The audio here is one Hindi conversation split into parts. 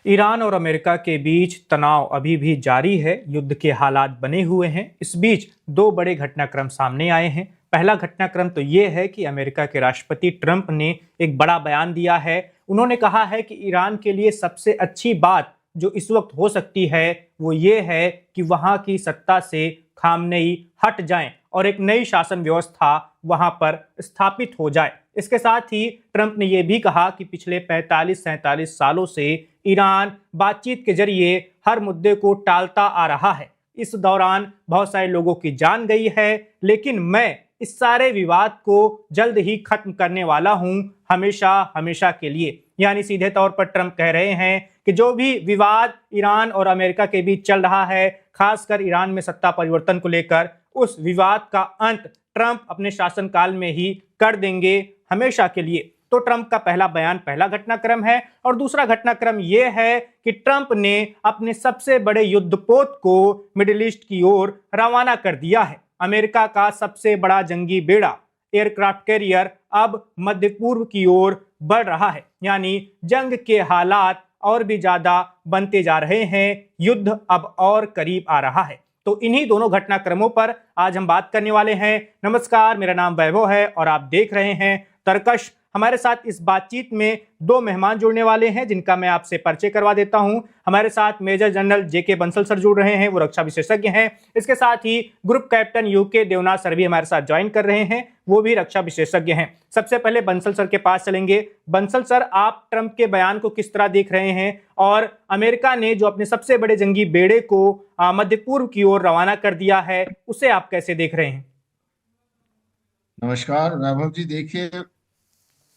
ईरान और अमेरिका के बीच तनाव अभी भी जारी है। युद्ध के हालात बने हुए हैं। इस बीच दो बड़े घटनाक्रम सामने आए हैं। पहला घटनाक्रम तो ये है कि अमेरिका के राष्ट्रपति ट्रंप ने एक बड़ा बयान दिया है। उन्होंने कहा है कि ईरान के लिए सबसे अच्छी बात जो इस वक्त हो सकती है वो ये है कि वहां की सत्ता से खामनेई हट जाएं और एक नई शासन व्यवस्था वहां पर स्थापित हो जाए। इसके साथ ही ट्रंप ने यह भी कहा कि पिछले 45-47 सालों से ईरान बातचीत के जरिए हर मुद्दे को टालता आ रहा है। इस दौरान बहुत सारे लोगों की जान गई है, लेकिन मैं इस सारे विवाद को जल्द ही खत्म करने वाला हूं, हमेशा हमेशा के लिए। यानी सीधे तौर पर ट्रंप कह रहे हैं कि जो भी विवाद ईरान और अमेरिका के बीच चल रहा है, खासकर ईरान में सत्ता परिवर्तन को लेकर, उस विवाद का अंत ट्रंप अपने शासनकाल में ही कर देंगे, हमेशा के लिए। तो ट्रंप का पहला बयान पहला घटनाक्रम है। और दूसरा घटनाक्रम यह है कि ट्रंप ने अपने सबसे बड़े युद्धपोत को मिडिल ईस्ट की ओर रवाना कर दिया है। अमेरिका का सबसे बड़ा जंगी बेड़ा एयरक्राफ्ट कैरियर अब मध्य पूर्व की ओर बढ़ रहा है। यानी जंग के हालात और भी ज्यादा बनते जा रहे हैं। युद्ध अब और करीब आ रहा है। तो इन्हीं दोनों घटनाक्रमों पर आज हम बात करने वाले हैं। नमस्कार, मेरा नाम वैभव है और आप देख रहे हैं तर्कश। हमारे साथ इस बातचीत में दो मेहमान जुड़ने वाले हैं जिनका मैं आपसे परिचय करवा देता हूं। हमारे साथ major general JK Bansal sir जुड़ रहे हैं, वो रक्षा विशेषज्ञ हैं। इसके साथ ही group captain UK Devnath sir भी हमारे साथ ज्वाइन कर रहे हैं, वो भी रक्षा विशेषज्ञ हैं। सबसे पहले बंसल सर के पास चलेंगे। बंसल सर, आप ट्रंप के बयान को किस तरह देख रहे हैं और अमेरिका ने जो अपने सबसे बड़े जंगी बेड़े को मध्य पूर्व की ओर रवाना कर दिया है, उसे आप कैसे देख रहे हैं? नमस्कार वैभव जी। देखिए,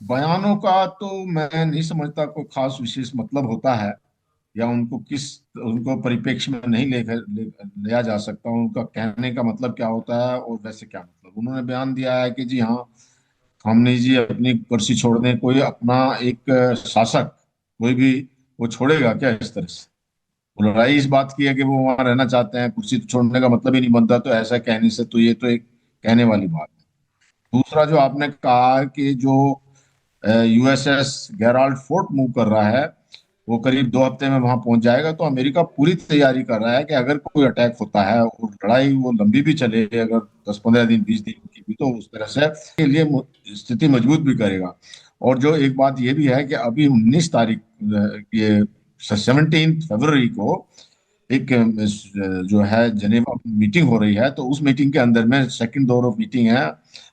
बयानों का तो मैं नहीं समझता कोई खास विशेष मतलब होता है, या उनको परिप्रेक्ष्य में नहीं लिया जा सकता। उनका कहने का मतलब क्या होता है और वैसे क्या मतलब। उन्होंने बयान दिया है कि जी हाँ, खामनेई जी अपनी कुर्सी छोड़ दें। कोई अपना एक शासक कोई भी वो छोड़ेगा क्या इस तरह से? वो लड़ाई इस बात की है कि वो वहां रहना चाहते हैं, कुर्सी तो छोड़ने का मतलब ही नहीं बनता। तो ऐसा कहने से तो ये तो एक कहने वाली बात है। दूसरा जो आपने कहा कि जो यूएसएस गेराल्ड फोर्ट मूव कर रहा है, वो करीब 2 हफ्ते में वहां पहुंच जाएगा। तो अमेरिका पूरी तैयारी कर रहा है कि अगर कोई अटैक होता है और लड़ाई वो लंबी भी चले, अगर 10-15 दिन 20 दिन की भी, तो उस तरह से के लिए स्थिति मजबूत भी करेगा। और जो एक बात ये भी है कि अभी 19 तारीख, ये 17 फरवरी को एक जो है जनेवा मीटिंग हो रही है। तो उस मीटिंग के अंदर में सेकंड दौर ऑफ मीटिंग है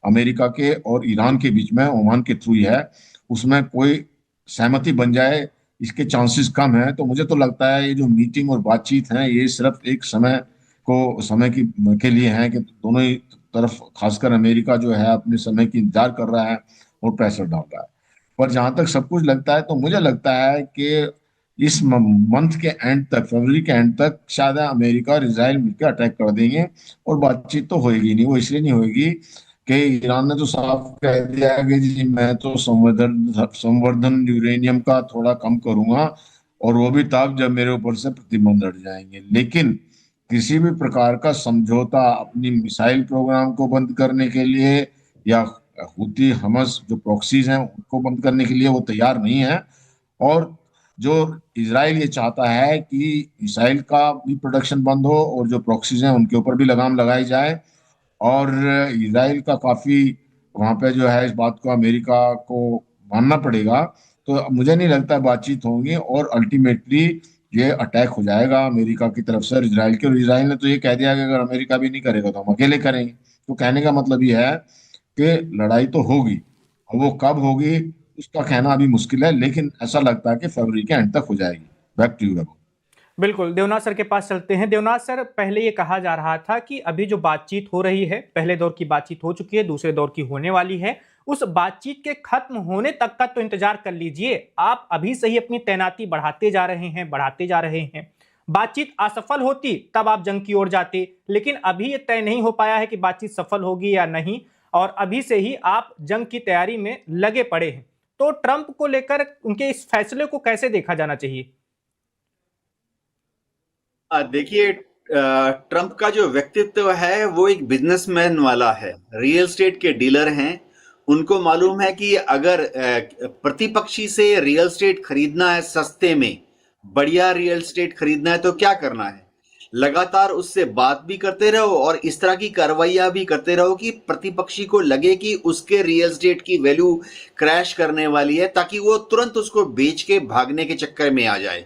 अमेरिका के और ईरान के बीच में, ओमान के थ्रू ही है। उसमें कोई सहमति बन जाए इसके चांसेस कम है। तो मुझे तो लगता है ये जो मीटिंग और बातचीत है, ये सिर्फ एक समय की के लिए है कि दोनों ही तरफ, खासकर अमेरिका जो है, अपने समय की इंतजार कर रहा है और प्रेशर डाल रहा है। पर जहां तक सब कुछ लगता है, तो मुझे लगता है कि इस मंथ के एंड तक, फरवरी के एंड तक, शायद अमेरिका और इसराइल मिलकर अटैक कर देंगे। और बातचीत तो होएगी नहीं। वो इसलिए नहीं होएगी कि ईरान ने तो साफ कह दिया है कि जी मैं तो संवर्धन यूरेनियम का थोड़ा कम करूंगा, और वो भी तब जब मेरे ऊपर से प्रतिबंध हट जाएंगे। लेकिन किसी भी प्रकार का समझौता अपनी मिसाइल प्रोग्राम को बंद करने के लिए, या हुती हमस जो प्रॉक्सीज हैं उनको बंद करने के लिए वो तैयार नहीं है। और जो इसराइल ये चाहता है कि मिसाइल का भी प्रोडक्शन बंद हो और जो प्रॉक्सीज हैं उनके ऊपर भी लगाम लगाई जाए। और इसराइल का काफी वहां पे जो है, इस बात को अमेरिका को मानना पड़ेगा। तो मुझे नहीं लगता बातचीत होंगी और अल्टीमेटली ये अटैक हो जाएगा अमेरिका की तरफ से इसराइल के। और इसराइल ने तो ये कह दिया कि अगर अमेरिका भी नहीं करेगा तो हम अकेले करेंगे। तो कहने का मतलब ये है कि लड़ाई तो होगी, और वो कब होगी उसका कहना अभी मुश्किल है, लेकिन ऐसा लगता है कि फरवरी के एंड तक हो जाएगी। Back to you. बिल्कुल, देवनाथ सर के पास चलते हैं। देवनाथ सर, पहले ये कहा जा रहा था कि अभी जो बातचीत हो रही है, पहले दौर की बातचीत हो चुकी है, दूसरे दौर की होने वाली है। उस बातचीत के खत्म होने तक का तो इंतजार कर लीजिए। आप अभी से ही अपनी तैनाती बढ़ाते जा रहे हैं, बढ़ाते जा रहे हैं। बातचीत असफल होती तब आप जंग की ओर जाते, लेकिन अभी ये तय नहीं हो पाया है कि बातचीत सफल होगी या नहीं, और अभी से ही आप जंग की तैयारी में लगे पड़े हैं। तो ट्रंप को लेकर उनके इस फैसले को कैसे देखा जाना चाहिए? देखिए, ट्रंप का जो व्यक्तित्व है वो एक बिजनेसमैन वाला है। रियल एस्टेट के डीलर हैं। उनको मालूम है कि अगर प्रतिपक्षी से रियल एस्टेट खरीदना है सस्ते में, बढ़िया रियल एस्टेट खरीदना है तो क्या करना है, लगातार उससे बात भी करते रहो और इस तरह की कार्रवाइयां भी करते रहो कि प्रतिपक्षी को लगे कि उसके रियल एस्टेट की वैल्यू क्रैश करने वाली है, ताकि वो तुरंत उसको बेच के भागने के चक्कर में आ जाए।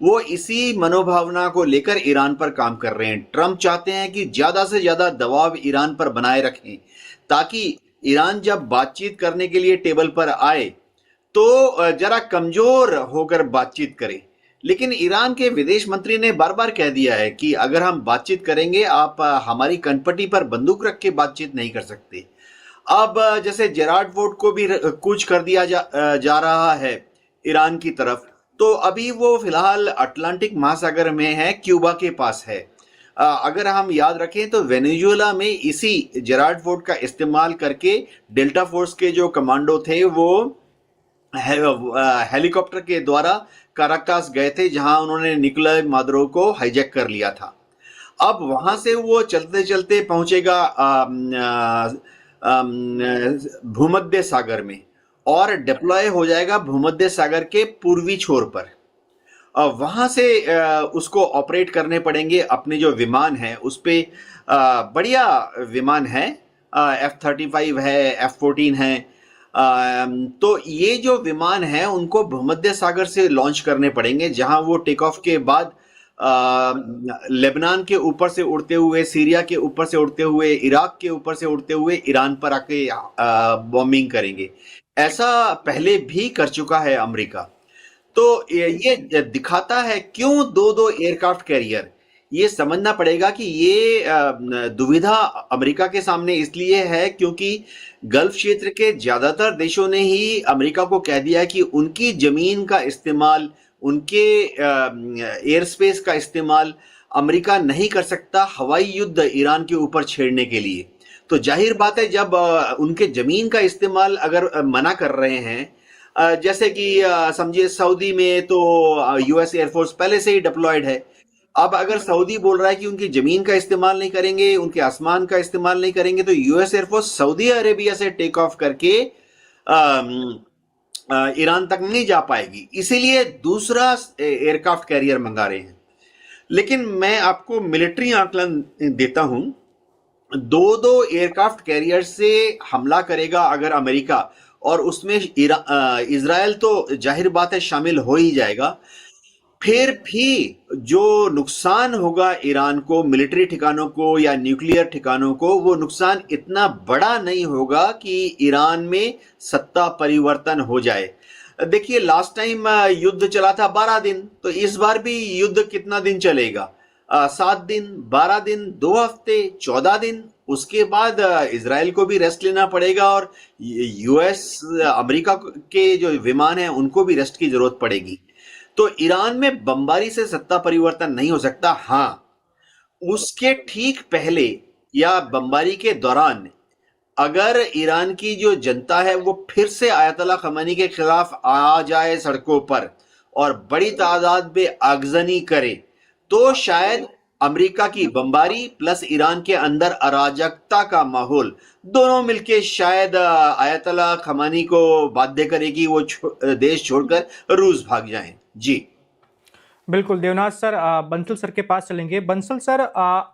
वो इसी मनोभावना को लेकर ईरान पर काम कर रहे हैं। ट्रंप चाहते हैं कि ज्यादा से ज्यादा दबाव ईरान पर बनाए रखें, ताकि ईरान जब बातचीत करने के लिए टेबल पर आए तो जरा कमजोर होकर बातचीत करे। लेकिन ईरान के विदेश मंत्री ने बार बार कह दिया है कि अगर हम बातचीत करेंगे, आप हमारी कनपटी पर बंदूक रख के बातचीत नहीं कर सकते। अब जैसे जेरार्ड वोट को भी कूच कर दिया जा रहा है ईरान की तरफ, तो अभी वो फिलहाल अटलांटिक महासागर में है, क्यूबा के पास है। अगर हम याद रखें तो वेनेजुएला में इसी जेरार्ड वोट का इस्तेमाल करके डेल्टा फोर्स के जो कमांडो थे वो हेलीकॉप्टर के द्वारा काराकास गए थे, जहां उन्होंने निकोलाई मादुरो को हाईजैक कर लिया था। अब वहां से वो चलते चलते पहुंचेगा भूमध्य सागर में और डिप्लॉय हो जाएगा भूमध्य सागर के पूर्वी छोर पर। वहां से उसको ऑपरेट करने पड़ेंगे अपने जो विमान है उस पे। बढ़िया विमान है, F-35 है, F-14 है। तो ये जो विमान है उनको भूमध्य सागर से लॉन्च करने पड़ेंगे, जहां वो टेक ऑफ के बाद लेबनान के ऊपर से उड़ते हुए, सीरिया के ऊपर से उड़ते हुए, इराक के ऊपर से उड़ते हुए ईरान पर आके बॉम्बिंग करेंगे। ऐसा पहले भी कर चुका है अमेरिका। तो ये दिखाता है क्यों दो दो एयरक्राफ्ट कैरियर। ये समझना पड़ेगा कि ये दुविधा अमेरिका के सामने इसलिए है क्योंकि गल्फ क्षेत्र के ज्यादातर देशों ने ही अमेरिका को कह दिया कि उनकी जमीन का इस्तेमाल, उनके एयर स्पेस का इस्तेमाल अमेरिका नहीं कर सकता हवाई युद्ध ईरान के ऊपर छेड़ने के लिए। तो जाहिर बात है, जब उनके जमीन का इस्तेमाल अगर मना कर रहे हैं, जैसे कि समझिए सऊदी में तो यूएस एयरफोर्स पहले से ही डिप्लॉयड है। अब अगर सऊदी बोल रहा है कि उनकी जमीन का इस्तेमाल नहीं करेंगे, उनके आसमान का इस्तेमाल नहीं करेंगे, तो यूएस एयरफोर्स सऊदी अरेबिया से टेक ऑफ करके ईरान तक नहीं जा पाएगी। इसीलिए दूसरा एयरक्राफ्ट कैरियर मंगा रहे हैं। लेकिन मैं आपको मिलिट्री आकलन देता हूं, दो दो एयरक्राफ्ट कैरियर से हमला करेगा अगर अमेरिका, और उसमें इजराइल तो जाहिर बात है शामिल हो ही जाएगा, फिर भी जो नुकसान होगा ईरान को, मिलिट्री ठिकानों को या न्यूक्लियर ठिकानों को, वो नुकसान इतना बड़ा नहीं होगा कि ईरान में सत्ता परिवर्तन हो जाए। देखिए लास्ट टाइम युद्ध चला था 12 दिन, तो इस बार भी युद्ध कितना दिन चलेगा? 7 दिन, 12 दिन, 2 हफ्ते, 14 दिन। उसके बाद इजराइल को भी रेस्ट लेना पड़ेगा और यूएस, अमेरिका के जो विमान हैं उनको भी रेस्ट की जरूरत पड़ेगी। तो ईरान में बमबारी से सत्ता परिवर्तन नहीं हो सकता। हां, उसके ठीक पहले या बमबारी के दौरान अगर ईरान की जो जनता है वो फिर से आयतुल्लाह खमेनी के खिलाफ आ जाए सड़कों पर और बड़ी तादाद में आगजनी करे, तो शायद अमेरिका की बमबारी प्लस ईरान के अंदर अराजकता का माहौल दोनों मिलके शायद आयतुल्लाह खमेनी को बाध्य करे कि वो देश छोड़कर रूस भाग जाएं। जी बिल्कुल देवनाथ सर, बंसल सर के पास चलेंगे। बंसल सर,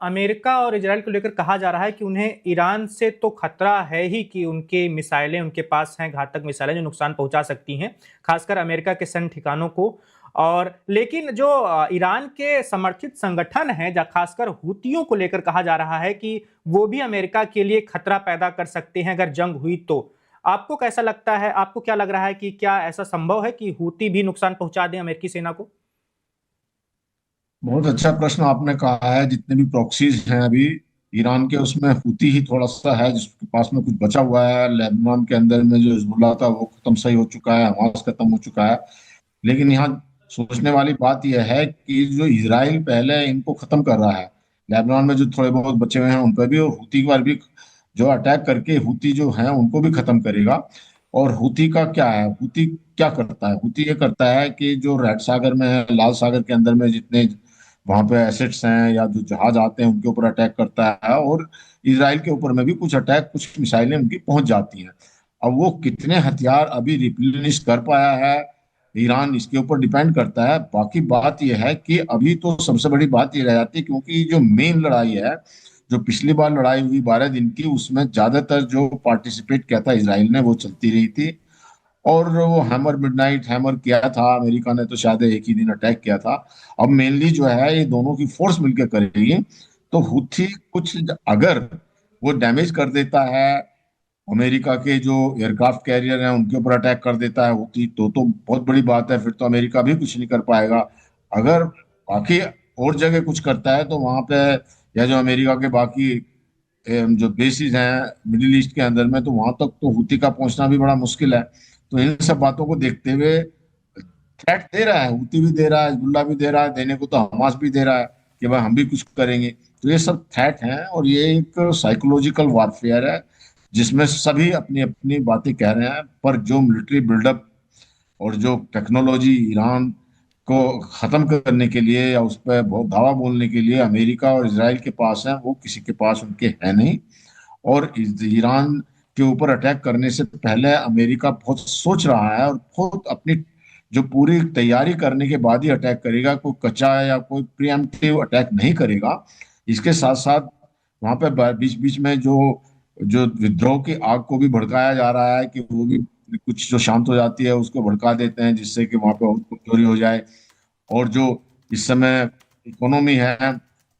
अमेरिका और इजराइल को लेकर कहा जा रहा है कि उन्हें ईरान से तो खतरा है ही कि उनके मिसाइलें उनके पास हैं, घातक मिसाइलें जो नुकसान पहुंचा सकती हैं, खासकर अमेरिका के सैन्य ठिकानों को। और लेकिन जो ईरान के समर्थित संगठन हैं, खासकर हुतियों को लेकर कहा जा रहा है कि वो भी अमेरिका के लिए खतरा पैदा कर सकते हैं अगर जंग हुई तो। आपको कैसा लगता है, आपको क्या लग रहा है कि क्या ऐसा संभव है कि हुती भी नुकसान पहुंचा दें अमेरिकी सेना को? बहुत अच्छा प्रश्न आपने कहा है। जितने भी प्रॉक्सीज हैं अभी ईरान के, उसमें हुती ही थोड़ा सा है जिसके पास में कुछ बचा हुआ है। लेबनान के अंदर में जो हिजबुल्लाह था वो खत्म सही हो चुका है, हमास खत्म हो चुका है। लेकिन यहाँ सोचने वाली बात यह है कि जो इजराइल पहले इनको खत्म कर रहा है, लेबनान में जो थोड़े बहुत बचे हुए हैं उन पर भी, और हुती पर भी जो अटैक करके हुती जो हैं उनको भी खत्म करेगा। और हुती का क्या है, हुती क्या करता है? हुती ये करता है कि जो रेड सागर में है, लाल सागर के अंदर में जितने वहां पे एसेट्स हैं या जो जहाज आते हैं उनके ऊपर अटैक करता है, और इसराइल के ऊपर में भी कुछ अटैक, कुछ मिसाइलें उनकी पहुंच जाती हैं। अब वो कितने हथियार अभी रिप्लेनिश कर पाया है ईरान इसके ऊपर डिपेंड करता है। बाकी बात यह है कि अभी तो सबसे बड़ी बात ये रह जाती है, क्योंकि जो मेन लड़ाई है, जो पिछली बार लड़ाई हुई 12 दिन की, उसमें ज्यादातर जो पार्टिसिपेट किया था इसराइल ने, वो चलती रही थी। और वो हैमर, मिडनाइट हैमर किया था अमेरिका ने, तो शायद एक ही दिन अटैक किया था। अब मेनली जो है ये दोनों की फोर्स मिलकर करेगी। तो हुथी कुछ अगर वो डैमेज कर देता है, अमेरिका के जो एयरक्राफ्ट कैरियर हैं उनके ऊपर अटैक कर देता है हुती, तो बहुत बड़ी बात है, फिर तो अमेरिका भी कुछ नहीं कर पाएगा। अगर बाकी और जगह कुछ करता है तो वहां पे, या जो अमेरिका के बाकी जो बेसिस हैं मिडिल ईस्ट के अंदर में, तो वहां तक तो हुती का पहुंचना भी बड़ा मुश्किल है। तो इन सब बातों को देखते हुए थ्रेट दे रहा है, हुती भी दे रहा है, हिजबुल्लाह भी दे रहा है, देने को तो हमास भी दे रहा है कि भाई हम भी कुछ करेंगे। तो ये सब थ्रेट हैं, और ये एक साइकोलॉजिकल वारफेयर है जिसमें सभी अपनी अपनी बातें कह रहे हैं। पर जो मिलिट्री बिल्डअप और जो टेक्नोलॉजी ईरान को खत्म करने के लिए या उस पर बहुत धावा बोलने के लिए अमेरिका और इसराइल के पास है, वो किसी के पास उनके है नहीं। और ईरान के ऊपर अटैक करने से पहले अमेरिका बहुत सोच रहा है, और बहुत अपनी जो पूरी तैयारी करने के बाद ही अटैक करेगा। कोई कच्चा या कोई प्रीएम्प्टिव अटैक नहीं करेगा। इसके साथ साथ वहां पे बीच बीच में जो जो विद्रोह की आग को भी भड़काया जा रहा है, कि वो भी कुछ जो शांत हो जाती है उसको भड़का देते हैं, जिससे कि वहां पे और कमजोरी हो जाए। और जो इस समय इकोनॉमी है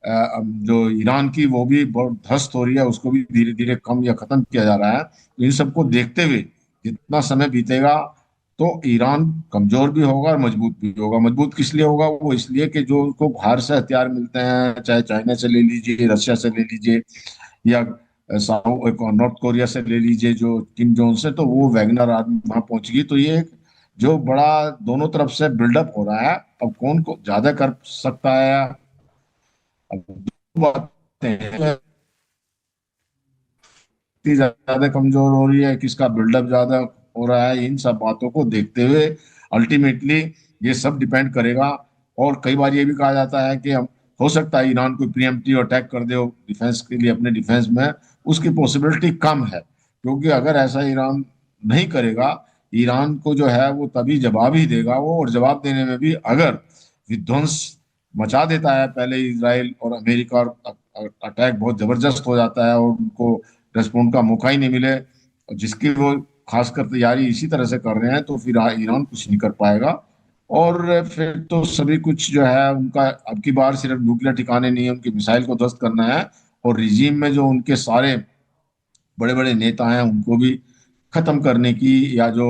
जो ईरान की, वो भी बहुत ध्वस्त हो रही है, उसको भी धीरे धीरे कम या खत्म किया जा रहा है। तो इन सबको देखते हुए जितना समय बीतेगा तो ईरान कमजोर भी होगा और मजबूत भी होगा। मजबूत किस लिए होगा? वो इसलिए कि जो उनको बाहर से हथियार मिलते हैं, चाहे चाइना से ले लीजिए, रशिया से ले लीजिए, या साउथ नॉर्थ कोरिया से ले लीजिए, जो किम जोंग से, तो वो वैगनर आर्मी वहां पहुंचेगी। तो ये एक जो बड़ा दोनों तरफ से बिल्डअप हो रहा है। अब कौन को ज्यादा कर सकता है? अब दो बातें हैं, कितनी ज्यादा कमजोर हो रही है, किसका बिल्डअप ज्यादा हो रहा है, इन सब बातों को देखते हुए अल्टीमेटली ये सब डिपेंड करेगा। और कई बार ये भी कहा जाता है कि हम, हो सकता है ईरान कोई प्रीएम्प्टिव अटैक कर दे डिफेंस के लिए, अपने डिफेंस में। उसकी पॉसिबिलिटी कम है, क्योंकि अगर ऐसा ईरान नहीं करेगा, ईरान को जो है वो तभी जवाब ही देगा वो। और जवाब देने में भी अगर विध्वंस मचा देता है पहले इसराइल और अमेरिका, और अटैक बहुत जबरदस्त हो जाता है और उनको रेस्पॉन्ड का मौका ही नहीं मिले, और जिसकी वो खासकर तैयारी इसी तरह से कर रहे हैं, तो फिर ईरान कुछ नहीं कर पाएगा। और फिर तो सभी कुछ जो है उनका, अब की बार सिर्फ न्यूक्लियर ठिकाने नहीं है, उनकी मिसाइल को ध्वस्त करना है। और रिजीम में जो उनके सारे बड़े बड़े नेता हैं उनको भी खत्म करने की, या जो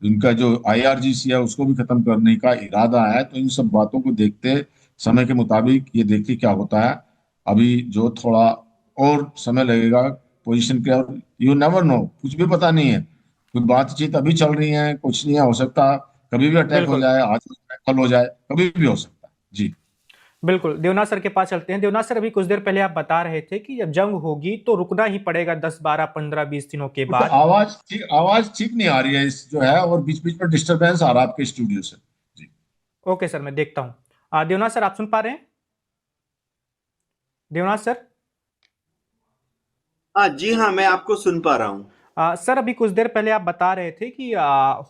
उनका जो आईआरजीसी है उसको भी खत्म करने का इरादा है। तो इन सब बातों को देखते समय के मुताबिक ये देखिए क्या होता है। अभी जो थोड़ा और समय लगेगा पोजीशन के, और यू नेवर नो, कुछ भी पता नहीं है। कोई बातचीत अभी चल रही है, कुछ नहीं है, हो सकता कभी भी अटैक हो बिल्कुल जाए, आज हो जाए, कल हो जाए, कभी भी हो सकता है। जी बिल्कुल, देवनाथ सर के पास चलते हैं। देवनाथ सर, अभी कुछ देर पहले आप बता रहे थे कि जब जंग होगी तो रुकना ही पड़ेगा 10, 12, 15, 20 दिनों के कुछ बाद। आवाज ठीक नहीं आ रही है इस जो है, और बीच बीच में डिस्टरबेंस आ रहा है आपके स्टूडियो से। जी ओके सर, मैं देखता हूँ। देवनाथ सर, आप सुन पा रहे हैं? देवनाथ सर? हाँ जी, हाँ, मैं आपको सुन पा रहा हूँ। सर, अभी कुछ देर पहले आप बता रहे थे कि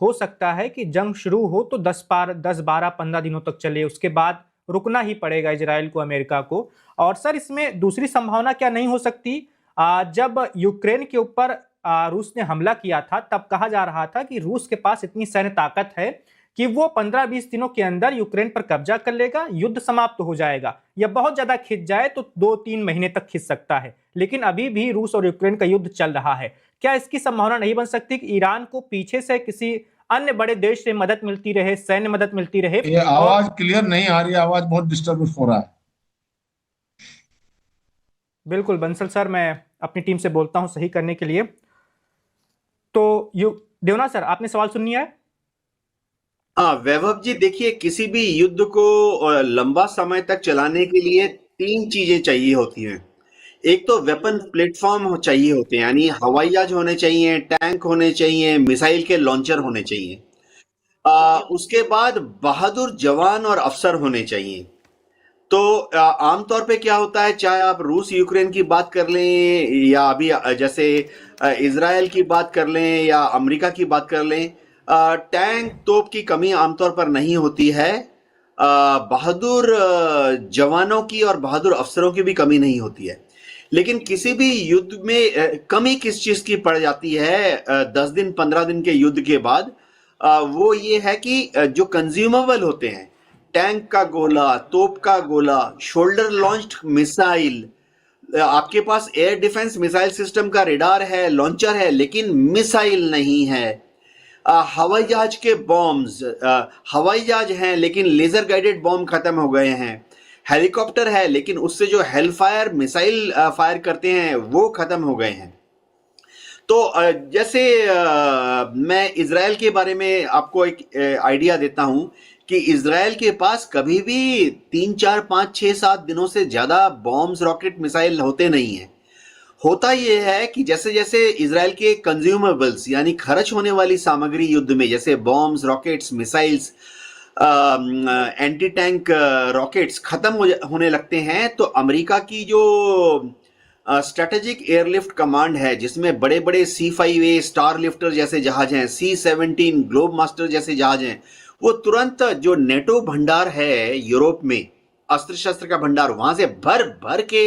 हो सकता है कि जंग शुरू हो तो 10, 12, 15 दिनों तक चले, उसके बाद रुकना ही पड़ेगा इजराइल को, अमेरिका को। और सर, इसमें दूसरी संभावना क्या नहीं हो सकती? जब यूक्रेन के ऊपर रूस ने हमला किया था, तब कहा जा रहा था कि रूस के पास इतनी सैन्य ताकत है कि वो 15-20 दिनों के अंदर यूक्रेन पर कब्जा कर लेगा, युद्ध समाप्त हो जाएगा, या बहुत ज्यादा खिंच जाए तो 2-3 महीने तक खिंच सकता है। लेकिन अभी भी रूस और यूक्रेन का युद्ध चल रहा है। क्या इसकी संभावना नहीं बन सकती कि ईरान को पीछे से किसी अन्य बड़े देश से मदद मिलती रहे, सैन्य मदद मिलती रहे? ये और आवाज क्लियर नहीं आ रही है, आवाज बहुत डिस्टर्ब हो रहा है। बिल्कुल बंसल सर, मैं अपनी टीम से बोलता हूं सही करने के लिए। तो देवनाथ सर, आपने सवाल सुन लिया है? हाँ वैभव जी, देखिए, किसी भी युद्ध को लंबा समय तक चलाने के लिए 3 चीजें चाहिए होती हैं। एक तो वेपन प्लेटफॉर्म चाहिए होते हैं, यानी हवाई जहाज होने चाहिए, टैंक होने चाहिए, मिसाइल के लॉन्चर होने चाहिए। उसके बाद बहादुर जवान और अफसर होने चाहिए। तो आमतौर पे क्या होता है, चाहे आप रूस यूक्रेन की बात कर लें, या अभी जैसे इजराइल की बात कर लें, या अमेरिका की बात कर लें, टैंक तोप की कमी आमतौर पर नहीं होती है। बहादुर जवानों की और बहादुर अफसरों की भी कमी नहीं होती है। लेकिन किसी भी युद्ध में कमी किस चीज की पड़ जाती है 10 दिन 15 दिन के युद्ध के बाद, वो ये है कि जो कंज्यूमेबल होते हैं, टैंक का गोला, तोप का गोला, शोल्डर लॉन्च्ड मिसाइल, आपके पास एयर डिफेंस मिसाइल सिस्टम का रेडार है, लॉन्चर है, लेकिन मिसाइल नहीं है। हवाई जहाज के बॉम्ब्स, हवाई जहाज हैं लेकिन लेजर गाइडेड बॉम्ब खत्म हो गए हैं। हेलीकॉप्टर है लेकिन उससे जो हेलफायर मिसाइल फायर करते हैं वो खत्म हो गए हैं। तो जैसे मैं इजराइल के बारे में आपको एक आइडिया देता हूं कि इजराइल के पास कभी भी 3 4 5 6 7 दिनों से ज्यादा बॉम्ब्स, रॉकेट, मिसाइल होते नहीं है। होता यह है कि जैसे जैसे इजराइल के कंज्यूमेबल्स यानी खर्च होने वाली सामग्री युद्ध में, जैसे bombs, rockets, missiles, anti tank rockets खत्म होने लगते हैं, तो अमेरिका की जो स्ट्रेटेजिक एयरलिफ्ट कमांड है, जिसमें बड़े बड़े C5A स्टार लिफ्टर जैसे जहाज हैं, C-17 ग्लोब मास्टर जैसे जहाज हैं, वो तुरंत जो नेटो भंडार है यूरोप में, अस्त्र शस्त्र का भंडार, वहां से भर भर के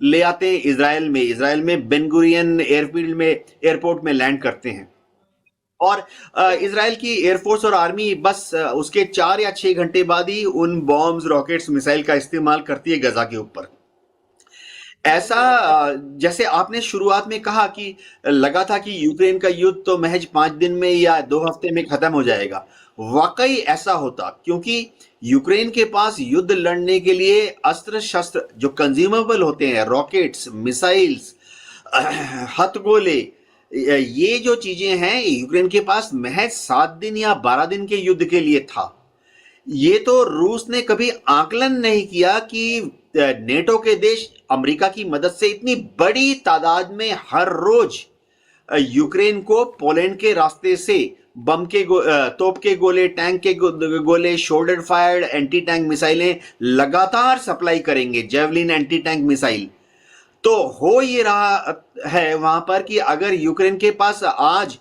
ले आते हैं इजराइल में बेन गुरियन एयरपोर्ट में लैंड करते हैं। और इजराइल की एयरफोर्स और आर्मी बस उसके 4 या 6 घंटे बाद ही उन बॉम्ब्स, रॉकेट्स, मिसाइल का इस्तेमाल करती है गजा के ऊपर। ऐसा जैसे आपने शुरुआत में कहा कि लगा था कि यूक्रेन का युद्ध तो महज 5 दिन में या 2 हफ्ते में खत्म हो जाएगा। वाकई ऐसा होता, क्योंकि यूक्रेन के पास युद्ध लड़ने के लिए अस्त्र शस्त्र जो कंज्यूमेबल होते हैं, रॉकेट्स, मिसाइल्स, हथगोले, ये जो चीजें हैं, यूक्रेन के पास महज 7 दिन या 12 दिन के युद्ध के लिए था। ये तो रूस ने कभी आकलन नहीं किया कि नेटो के देश अमेरिका की मदद से इतनी बड़ी तादाद में हर रोज यूक्रेन को पोलैंड के रास्ते से बम के तोप के गोले, टैंक के गोले, शोल्डर फायर्ड एंटी टैंक मिसाइलें लगातार सप्लाई करेंगे, जेवलिन एंटी टैंक मिसाइल। तो हो ये रहा है वहां पर कि अगर यूक्रेन के पास आज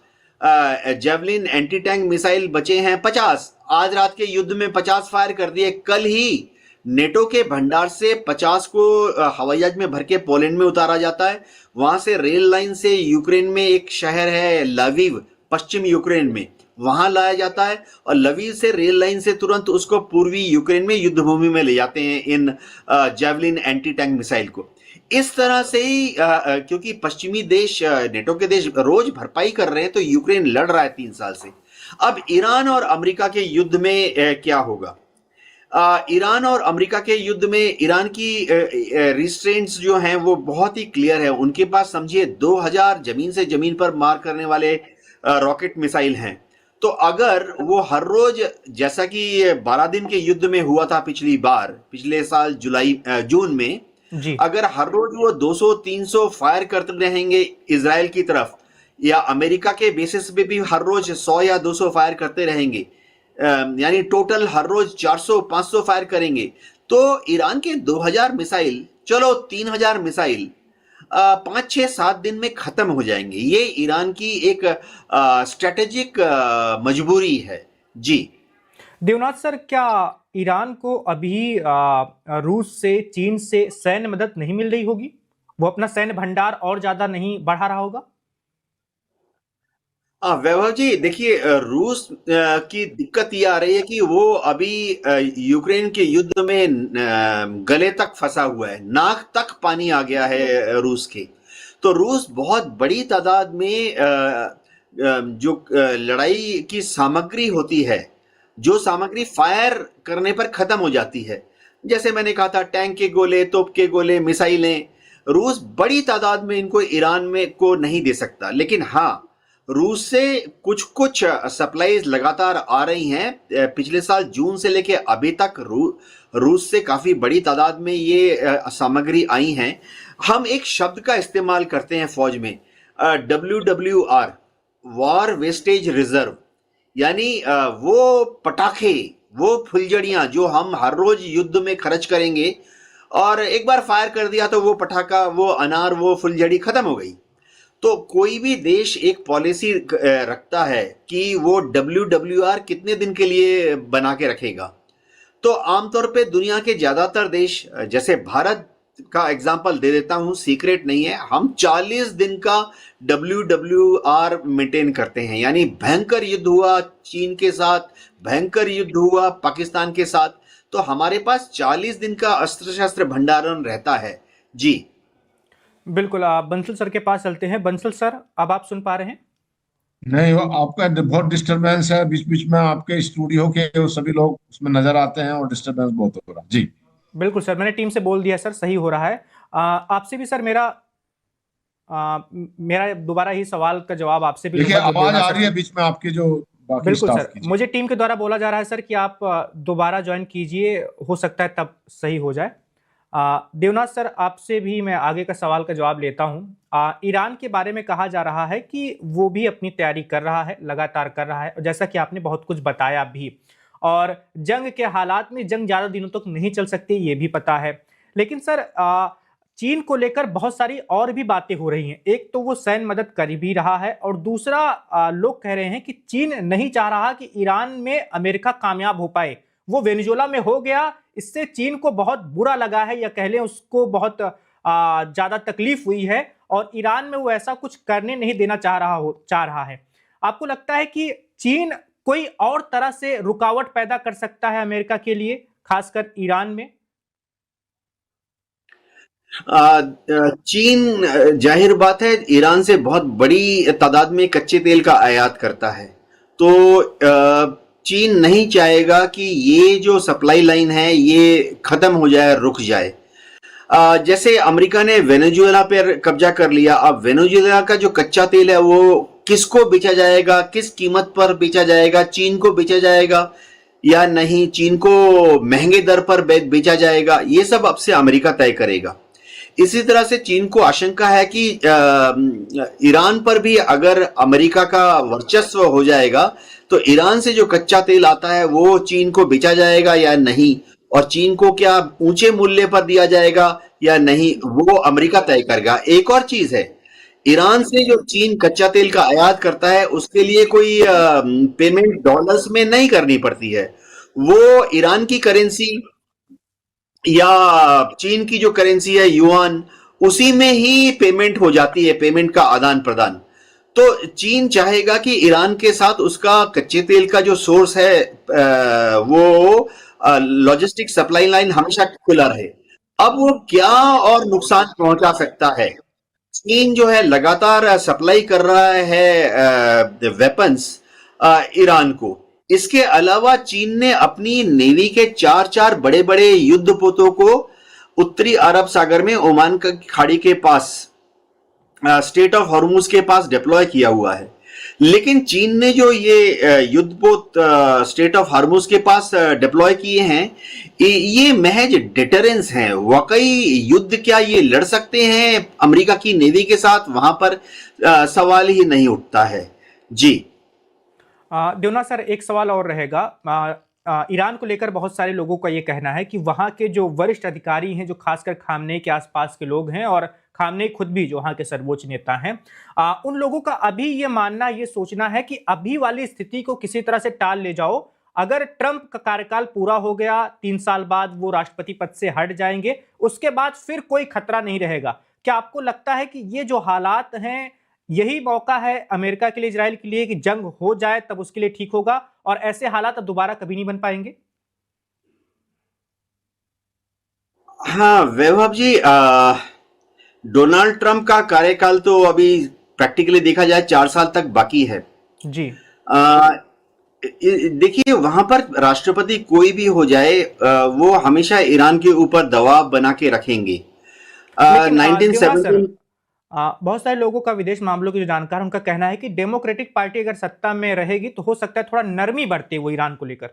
जेवलिन एंटी टैंक मिसाइल बचे हैं 50, आज रात के युद्ध में 50 फायर कर दिए, कल ही नेटो के भंडार से 50 को हवाई जहाज में भर के पोलैंड में उतारा जाता है। वहां से रेल लाइन से यूक्रेन में एक शहर है लवीव, पश्चिम यूक्रेन में, वहां लाया जाता है और लवीव से रेल लाइन से तुरंत उसको पूर्वी यूक्रेन में युद्ध भूमि में ले जाते हैं इन जेवलिन एंटी टैंक मिसाइल को। इस तरह से ही क्योंकि पश्चिमी देश, नेटो के देश रोज भरपाई कर रहे हैं, तो यूक्रेन लड़ रहा है 3 साल से। अब ईरान और अमेरिका के युद्ध में क्या होगा? ईरान और अमेरिका के युद्ध में ईरान की रिस्ट्रेंट्स जो हैं वो बहुत ही क्लियर है। उनके पास समझिए 2000 जमीन से जमीन पर मार करने वाले रॉकेट मिसाइल हैं। तो अगर वो हर रोज, जैसा कि 12 दिन के युद्ध में हुआ था पिछले साल जून में, अगर हर रोज वो 200-300 फायर करते रहेंगे इजराइल की तरफ, या अमेरिका के बेसिस पे भी हर रोज 100 या 200 फायर करते रहेंगे, यानी टोटल हर रोज 400-500 फायर करेंगे, तो ईरान के 2000 मिसाइल, चलो 3000 मिसाइल 5-6-7 दिन में खत्म हो जाएंगे। ये ईरान की एक स्ट्रेटेजिक मजबूरी है। जी देवनाथ सर, क्या ईरान को अभी रूस से, चीन से सैन्य मदद नहीं मिल रही होगी? वो अपना सैन्य भंडार और ज्यादा नहीं बढ़ा रहा होगा? वैभव जी, देखिए, रूस की दिक्कत ये आ रही है कि वो अभी यूक्रेन के युद्ध में गले तक फंसा हुआ है, नाक तक पानी आ गया है रूस के। तो रूस बहुत बड़ी तादाद में जो लड़ाई की सामग्री होती है, जो सामग्री फायर करने पर खत्म हो जाती है, जैसे मैंने कहा था टैंक के गोले, तोप के गोले, मिसाइलें, रूस बड़ी तादाद में इनको ईरान में को नहीं दे सकता। लेकिन हाँ, रूस से कुछ कुछ सप्लाईज लगातार आ रही हैं। पिछले साल जून से लेके अभी तक रूस से काफी बड़ी तादाद में ये सामग्री आई हैं। हम एक शब्द का इस्तेमाल करते हैं फौज में, WWR, वॉर वेस्टेज रिजर्व, यानी वो पटाखे, वो फुलझड़ियां जो हम हर रोज युद्ध में खर्च करेंगे, और एक बार फायर कर दिया तो वो पटाखा, वो अनार, वो फुलझड़ी खत्म हो गई। तो कोई भी देश एक पॉलिसी रखता है कि वो WWR कितने दिन के लिए बना के रखेगा। तो आमतौर पे दुनिया के ज्यादातर देश, जैसे भारत का एग्जांपल दे देता हूं, सीक्रेट नहीं है, हम 40 दिन का WWR मेंटेन करते हैं। यानी भयंकर युद्ध हुआ चीन के साथ, भयंकर युद्ध हुआ पाकिस्तान के साथ, तो हमारे पास 40 दिन का अस्त्र शस्त्र भंडारण रहता है। जी बिल्कुल। आप बंसल सर के पास चलते हैं। बंसल सर, अब आप सुन पा रहे हैं? नहीं, वो आपका बहुत डिस्टरबेंस है, बीच बीच में आपके स्टूडियो के वो सभी लोग उसमें नजर आते हैं और डिस्टरबेंस बहुत हो रहा है। जी बिल्कुल सर, मैंने टीम से बोल दिया सर, सही हो रहा है। आपसे भी सर मेरा दोबारा ही सवाल का जवाब आपसे भी देखिए, लूंगा जो आवाज देवनाथ आ सर रही है से। बीच में आपके जो बाकी बिल्कुल स्टाफ सर, की। जी मुझे टीम के द्वारा बोला जा रहा है सर कि आप दोबारा ज्वाइन कीजिए, हो सकता है तब सही हो जाए। देवनाथ सर, आपसे भी मैं आगे का सवाल का जवाब लेता हूं। ईरान के बारे में कहा जा रहा है कि वो भी अपनी तैयारी कर रहा है, लगातार कर रहा है, और जैसा कि आपने बहुत कुछ बताया भी, और जंग के हालात में जंग ज्यादा दिनों तक नहीं चल सकती, ये भी पता है। लेकिन सर, चीन को लेकर बहुत सारी और भी बातें हो रही हैं। एक तो वो सैन्य मदद कर भी रहा है, और दूसरा लोग कह रहे हैं कि चीन नहीं चाह रहा कि ईरान में अमेरिका कामयाब हो पाए। वो वेनेजुएला में हो गया, इससे चीन को बहुत बुरा लगा है, या कह लें उसको बहुत ज्यादा तकलीफ हुई है, और ईरान में वो ऐसा कुछ करने नहीं देना चाह रहा है। आपको लगता है कि चीन कोई और तरह से रुकावट पैदा कर सकता है अमेरिका के लिए, खासकर ईरान में? चीन जाहिर बात है ईरान से बहुत बड़ी तादाद में कच्चे तेल का आयात करता है। तो चीन नहीं चाहेगा कि ये जो सप्लाई लाइन है ये खत्म हो जाए, रुक जाए। जैसे अमेरिका ने वेनेजुएला पर कब्जा कर लिया, अब वेनेजुएला का जो कच्चा तेल है वो किसको बेचा जाएगा, किस कीमत पर बेचा जाएगा, चीन को बेचा जाएगा या नहीं, चीन को महंगे दर पर बेचा जाएगा, ये सब अब से अमेरिका तय करेगा। इसी तरह से चीन को आशंका है कि ईरान पर भी अगर अमेरिका का वर्चस्व हो जाएगा तो ईरान से जो कच्चा तेल आता है वो चीन को बेचा जाएगा या नहीं, और चीन को क्या ऊंचे मूल्य पर दिया जाएगा या नहीं, वो अमेरिका तय करेगा। एक और चीज है, ईरान से जो चीन कच्चा तेल का आयात करता है उसके लिए कोई पेमेंट डॉलर्स में नहीं करनी पड़ती है, वो ईरान की करेंसी या चीन की जो करेंसी है युआन, उसी में ही पेमेंट हो जाती है, पेमेंट का आदान प्रदान। तो चीन चाहेगा कि ईरान के साथ उसका कच्चे तेल का जो सोर्स है वो लॉजिस्टिक सप्लाई लाइन हमेशा खुला रहे। अब वो क्या और नुकसान पहुंचा सकता है? चीन जो है लगातार सप्लाई कर रहा है वेपन्स ईरान को। इसके अलावा चीन ने अपनी नेवी के चार बड़े बड़े युद्धपोतों को उत्तरी अरब सागर में ओमान की खाड़ी के पास, स्टेट ऑफ हॉर्मुज के पास डिप्लॉय किया हुआ है। लेकिन चीन ने जो ये युद्धपोत स्टेट ऑफ हॉर्मुज के पास डिप्लॉय किए हैं, ये महज डिटरेंस हैं। वाकई युद्ध क्या ये लड़ सकते हैं अमेरिका की नेवी के साथ, वहां पर सवाल ही नहीं उठता है। जी देवनाथ सर, एक सवाल और रहेगा। ईरान को लेकर बहुत सारे लोगों का ये कहना है कि वहां के जो वरिष्ठ अधिकारी हैं, जो खासकर खामनेई के आसपास के लोग हैं, और खामनेई खुद भी जो वहां के सर्वोच्च नेता हैं, उन लोगों का अभी ये मानना, ये सोचना है कि अभी वाली स्थिति को किसी तरह से टाल ले जाओ। अगर ट्रंप का कार्यकाल पूरा हो गया, 3 साल बाद वो राष्ट्रपति पद से हट जाएंगे, उसके बाद फिर कोई खतरा नहीं रहेगा। क्या आपको लगता है कि ये जो हालात हैं, यही मौका है अमेरिका के लिए, इजराइल के लिए, कि जंग हो जाए तब उसके लिए ठीक होगा, और ऐसे हालात अब दोबारा कभी नहीं बन पाएंगे? हाँ वैभव जी, डोनाल्ड ट्रंप का कार्यकाल तो अभी प्रैक्टिकली देखा जाए 4 साल तक बाकी है जी। देखिए, वहां पर राष्ट्रपति कोई भी हो जाए, वो हमेशा ईरान के ऊपर दबाव बना के रखेंगे। लेकिन 1917 बहुत सारे लोगों का, विदेश मामलों के जो जानकार, उनका कहना है कि डेमोक्रेटिक पार्टी अगर सत्ता में रहेगी तो हो सकता है थोड़ा नरमी बरते वो ईरान को लेकर।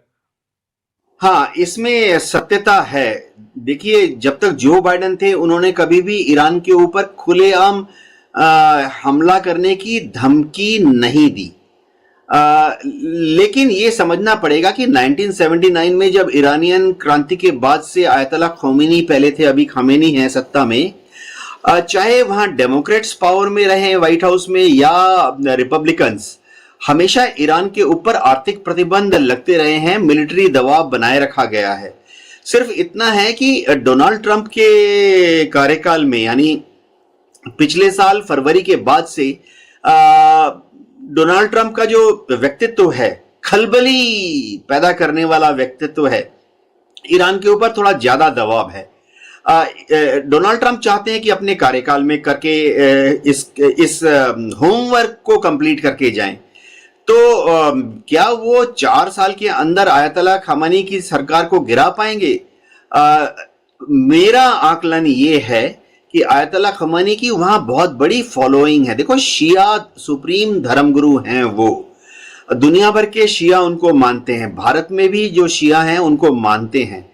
हाँ, इसमें सत्यता है। देखिए, जब तक जो बाइडेन थे उन्होंने कभी भी ईरान के ऊपर खुलेआम हमला करने की धमकी नहीं दी। लेकिन ये समझना पड़ेगा कि 1979 में जब ईरानियन क्रांति के बाद से आयतुल्लाह खोमेनी पहले थे, अभी खामेनी है सत्ता में, चाहे वहां डेमोक्रेट्स पावर में रहे व्हाइट हाउस में या रिपब्लिकन्स, हमेशा ईरान के ऊपर आर्थिक प्रतिबंध लगते रहे हैं, मिलिट्री दबाव बनाए रखा गया है। सिर्फ इतना है कि डोनाल्ड ट्रंप के कार्यकाल में, यानी पिछले साल फरवरी के बाद से डोनाल्ड ट्रंप का जो व्यक्तित्व है, खलबली पैदा करने वाला व्यक्तित्व है, ईरान के ऊपर थोड़ा ज्यादा दबाव है। डोनाल्ड ट्रंप चाहते हैं कि अपने कार्यकाल में करके इस होमवर्क को कंप्लीट करके जाएं। तो क्या वो 4 साल के अंदर आयतुल्लाह खमेनी की सरकार को गिरा पाएंगे? मेरा आकलन ये है कि आयतुल्लाह खमेनी की वहां बहुत बड़ी फॉलोइंग है। देखो, शिया सुप्रीम धर्मगुरु हैं, वो दुनिया भर के शिया उनको मानते हैं, भारत में भी जो शिया हैं उनको मानते हैं।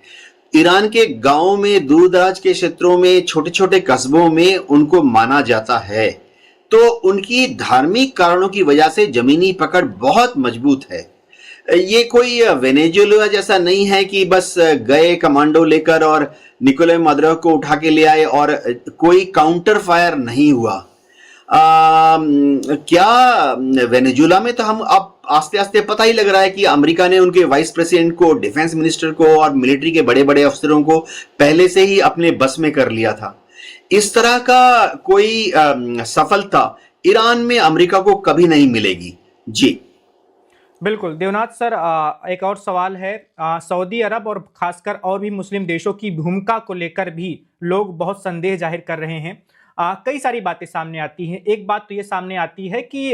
ईरान के गांवों में, दूर दराज के क्षेत्रों में, छोटे छोटे कस्बों में उनको माना जाता है। तो उनकी धार्मिक कारणों की वजह से जमीनी पकड़ बहुत मजबूत है। ये कोई वेनेजुएला जैसा नहीं है कि बस गए कमांडो लेकर और निकोलाई मादुरो को उठा के ले आए और कोई काउंटर फायर नहीं हुआ। क्या वेनेजुएला में तो हम अब आस्ते आस्ते पता ही लग रहा है कि अमेरिका ने उनके वाइस प्रेसिडेंट को, डिफेंस मिनिस्टर को और मिलिट्री के बड़े बड़े अफसरों को पहले से ही अपने बस में कर लिया था। इस तरह का कोई सफलता ईरान में अमेरिका को कभी नहीं मिलेगी। जी बिल्कुल देवनाथ सर, एक और सवाल है। सऊदी अरब और खासकर और भी मुस्लिम देशों की भूमिका को लेकर भी लोग बहुत संदेह जाहिर कर रहे हैं। कई सारी बातें सामने आती हैं। एक बात तो ये सामने आती है कि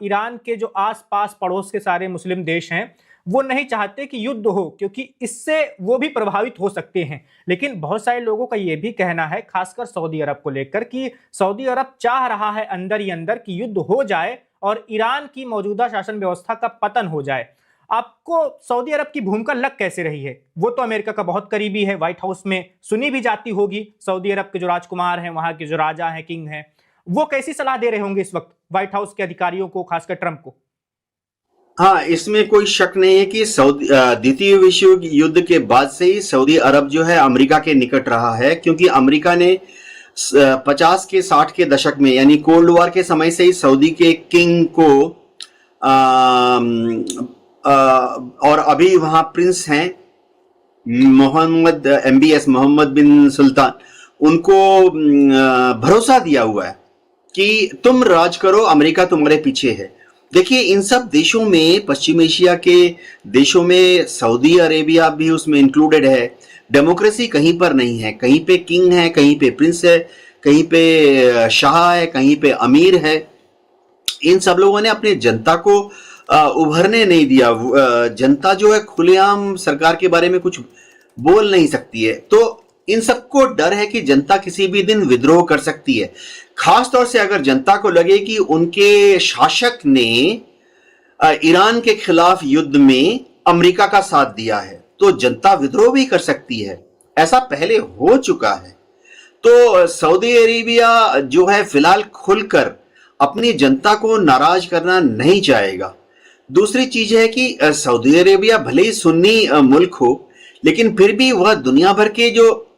ईरान के जो आसपास पड़ोस के सारे मुस्लिम देश हैं वो नहीं चाहते कि युद्ध हो, क्योंकि इससे वो भी प्रभावित हो सकते हैं। लेकिन बहुत सारे लोगों का ये भी कहना है, खासकर सऊदी अरब को लेकर, कि सऊदी अरब चाह रहा है अंदर ही अंदर कि युद्ध हो जाए और ईरान की मौजूदा शासन व्यवस्था का पतन हो जाए। आपको सऊदी अरब की भूमिका लग कैसे रही है? वो तो अमेरिका का बहुत करीबी है, व्हाइट हाउस में सुनी भी जाती होगी। सऊदी अरब के जो राजकुमार हैं, वहां के जो राजा हैं, किंग हैं, वो कैसी सलाह दे रहे होंगे इस वक्त व्हाइट हाउस के अधिकारियों को, खासकर ट्रंप को? हाँ, इसमें कोई शक नहीं है कि द्वितीय विश्व युद्ध के बाद से ही सऊदी अरब जो है अमेरिका के निकट रहा है, क्योंकि अमेरिका ने 50 के 60 के दशक में, यानी कोल्ड वॉर के समय से ही सऊदी के किंग को और अभी वहां प्रिंस हैं मोहम्मद बिन सुल्तान, उनको भरोसा दिया हुआ है कि तुम राज करो, अमेरिका तुम्हारे पीछे है। देखिए, इन सब देशों में, पश्चिम एशिया के देशों में सऊदी अरेबिया भी उसमें इंक्लूडेड है, डेमोक्रेसी कहीं पर नहीं है। कहीं पे किंग है, कहीं पे प्रिंस है, कहीं पे शाह है, कहीं पे अमीर है। इन सब लोगों ने अपने जनता को उभरने नहीं दिया। जनता जो है खुलेआम सरकार के बारे में कुछ बोल नहीं सकती है। तो इन सबको डर है कि जनता किसी भी दिन विद्रोह कर सकती है। खास तौर से अगर जनता को लगे कि उनके शासक ने ईरान के खिलाफ युद्ध में अमेरिका का साथ दिया है, तो जनता विद्रोह भी कर सकती है। ऐसा पहले हो चुका है। तो सऊदी अरेबिया जो है फिलहाल खुलकर अपनी जनता को नाराज करना नहीं चाहेगा। दूसरी चीज है कि सऊदी अरेबिया भले ही सुन्नी मुल्क हो, लेकिन फिर भी वह दुनिया भर के जो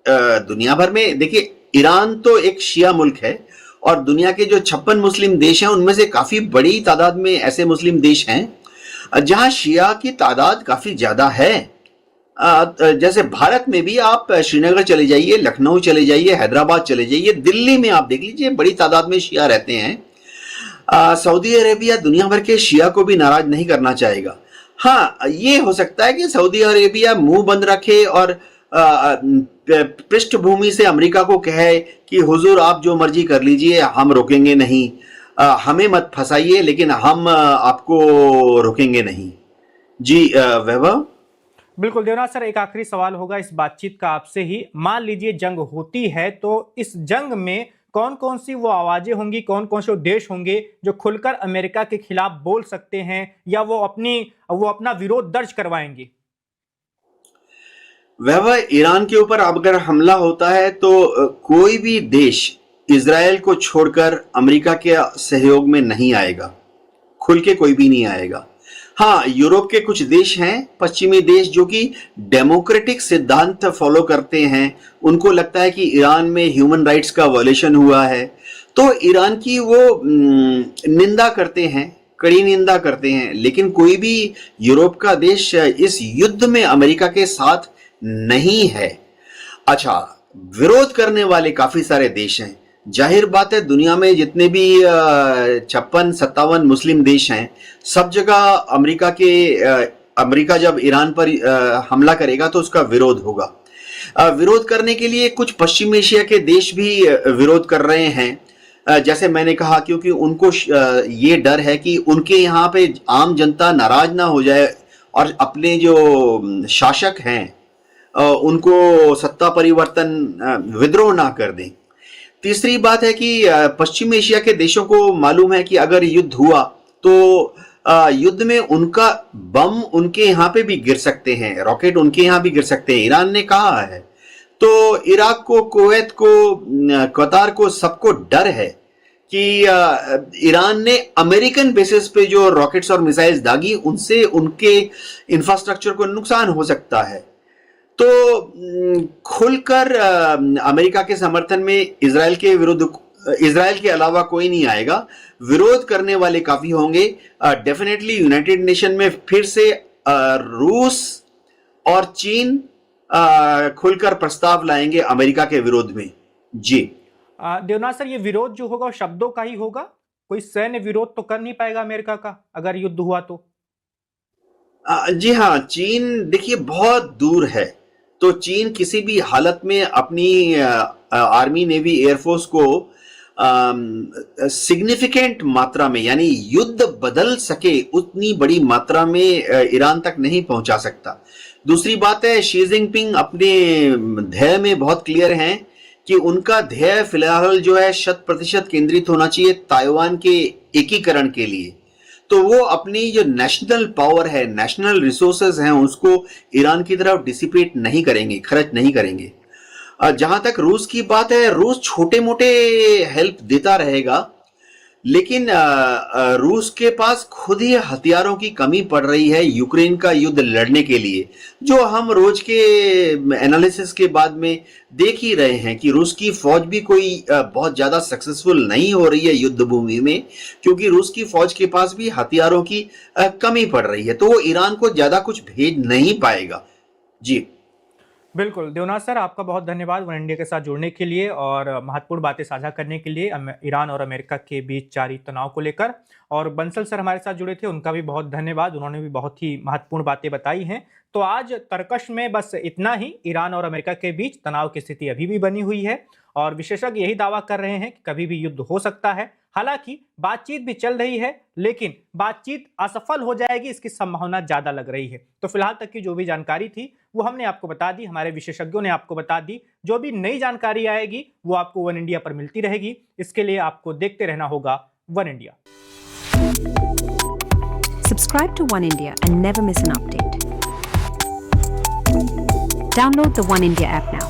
दुनिया भर में, देखिए, ईरान तो एक शिया मुल्क है और दुनिया के जो 56 मुस्लिम देश हैं उनमें से काफी बड़ी तादाद में ऐसे मुस्लिम देश हैं जहां शिया की तादाद काफी ज्यादा है। जैसे भारत में भी आप श्रीनगर चले जाइए, लखनऊ चले जाइए, हैदराबाद चले जाइए, दिल्ली में आप देख लीजिए, बड़ी तादाद में शिया रहते हैं। सऊदी अरेबिया दुनिया भर के शिया को भी नाराज नहीं करना चाहेगा। हाँ, ये हो सकता है कि सऊदी अरेबिया मुंह बंद रखे और पृष्ठभूमि से अमेरिका को कहे कि हुजूर आप जो मर्जी कर लीजिए, हम रोकेंगे नहीं, हमें मत फंसाइए, लेकिन हम आपको रोकेंगे नहीं। जी वैभव। बिल्कुल देवनाथ सर, एक आखिरी सवाल होगा इस बातचीत का आपसे ही। मान लीजिए जंग होती है, तो इस जंग में कौन कौन सी वो आवाजें होंगी, कौन कौन से देश होंगे जो खुलकर अमेरिका के खिलाफ बोल सकते हैं या वो अपना विरोध दर्ज करवाएंगे? वह ईरान के ऊपर अगर हमला होता है तो कोई भी देश इजराइल को छोड़कर अमेरिका के सहयोग में नहीं आएगा, खुल के कोई भी नहीं आएगा। हाँ, यूरोप के कुछ देश हैं, पश्चिमी देश, जो कि डेमोक्रेटिक सिद्धांत फॉलो करते हैं। उनको लगता है कि ईरान में ह्यूमन राइट्स का वायलेशन हुआ है, तो ईरान की वो निंदा करते हैं, कड़ी निंदा करते हैं। लेकिन कोई भी यूरोप का देश इस युद्ध में अमेरिका के साथ नहीं है। अच्छा, विरोध करने वाले काफी सारे देश हैं। जाहिर बात है, दुनिया में जितने भी 56-57 मुस्लिम देश हैं, सब जगह अमेरिका जब ईरान पर हमला करेगा तो उसका विरोध होगा। विरोध करने के लिए कुछ पश्चिम एशिया के देश भी विरोध कर रहे हैं। जैसे मैंने कहा, क्योंकि उनको ये डर है कि उनके यहाँ पे आम जनता नाराज ना हो जाए और अपने जो शासक हैं उनको सत्ता परिवर्तन विद्रोह ना कर दें। तीसरी बात है कि पश्चिम एशिया के देशों को मालूम है कि अगर युद्ध हुआ तो युद्ध में उनका बम उनके यहाँ पे भी गिर सकते हैं, रॉकेट उनके यहाँ भी गिर सकते हैं। ईरान ने कहा है, तो इराक को, कुवैत को, कतार को, सबको डर है कि ईरान ने अमेरिकन बेसिस पे जो रॉकेट्स और मिसाइल्स दागी, उनसे उनके इंफ्रास्ट्रक्चर को नुकसान हो सकता है। तो खुलकर अमेरिका के समर्थन में इजराइल के विरुद्ध, इजराइल के अलावा कोई नहीं आएगा। विरोध करने वाले काफी होंगे। डेफिनेटली यूनाइटेड नेशन में फिर से रूस और चीन खुलकर प्रस्ताव लाएंगे अमेरिका के विरोध में। जी देवनाथ सर, ये विरोध जो होगा वो शब्दों का ही होगा, कोई सैन्य विरोध तो कर नहीं पाएगा अमेरिका का अगर युद्ध हुआ तो? जी हाँ, चीन देखिए बहुत दूर है, तो चीन किसी भी हालत में अपनी आर्मी, नेवी, एयरफोर्स को सिग्निफिकेंट मात्रा में, यानी युद्ध बदल सके उतनी बड़ी मात्रा में ईरान तक नहीं पहुंचा सकता। दूसरी बात है, शी जिनपिंग अपने ध्येय में बहुत क्लियर हैं कि उनका ध्येय फिलहाल जो है 100% केंद्रित होना चाहिए ताइवान के एकीकरण के लिए। तो वो अपनी जो नेशनल पावर है, नेशनल रिसोर्सेज हैं, उसको ईरान की तरफ डिसिपेट नहीं करेंगे, खर्च नहीं करेंगे। जहां तक रूस की बात है, रूस छोटे मोटे हेल्प देता रहेगा, लेकिन रूस के पास खुद ही हथियारों की कमी पड़ रही है यूक्रेन का युद्ध लड़ने के लिए, जो हम रोज के एनालिसिस के बाद में देख ही रहे हैं कि रूस की फौज भी कोई बहुत ज्यादा सक्सेसफुल नहीं हो रही है युद्ध भूमि में, क्योंकि रूस की फौज के पास भी हथियारों की कमी पड़ रही है, तो वो ईरान को ज्यादा कुछ भेज नहीं पाएगा। जी बिल्कुल देवनाथ सर, आपका बहुत धन्यवाद वन इंडिया के साथ जुड़ने के लिए और महत्वपूर्ण बातें साझा करने के लिए ईरान और अमेरिका के बीच जारी तनाव को लेकर। और बंसल सर हमारे साथ जुड़े थे, उनका भी बहुत धन्यवाद, उन्होंने भी बहुत ही महत्वपूर्ण बातें बताई हैं। तो आज तर्कश में बस इतना ही। ईरान और अमेरिका के बीच तनाव की स्थिति अभी भी बनी हुई है और विशेषज्ञ यही दावा कर रहे हैं कि कभी भी युद्ध हो सकता है। हालांकि बातचीत भी चल रही है, लेकिन बातचीत असफल हो जाएगी इसकी संभावना ज्यादा लग रही है। तो फिलहाल तक की जो भी जानकारी थी वो हमने आपको बता दी, हमारे विशेषज्ञों ने आपको बता दी। जो भी नई जानकारी आएगी वो आपको वन इंडिया पर मिलती रहेगी। इसके लिए आपको देखते रहना होगा one India. Subscribe to One India and never miss an update. Download the One India app now.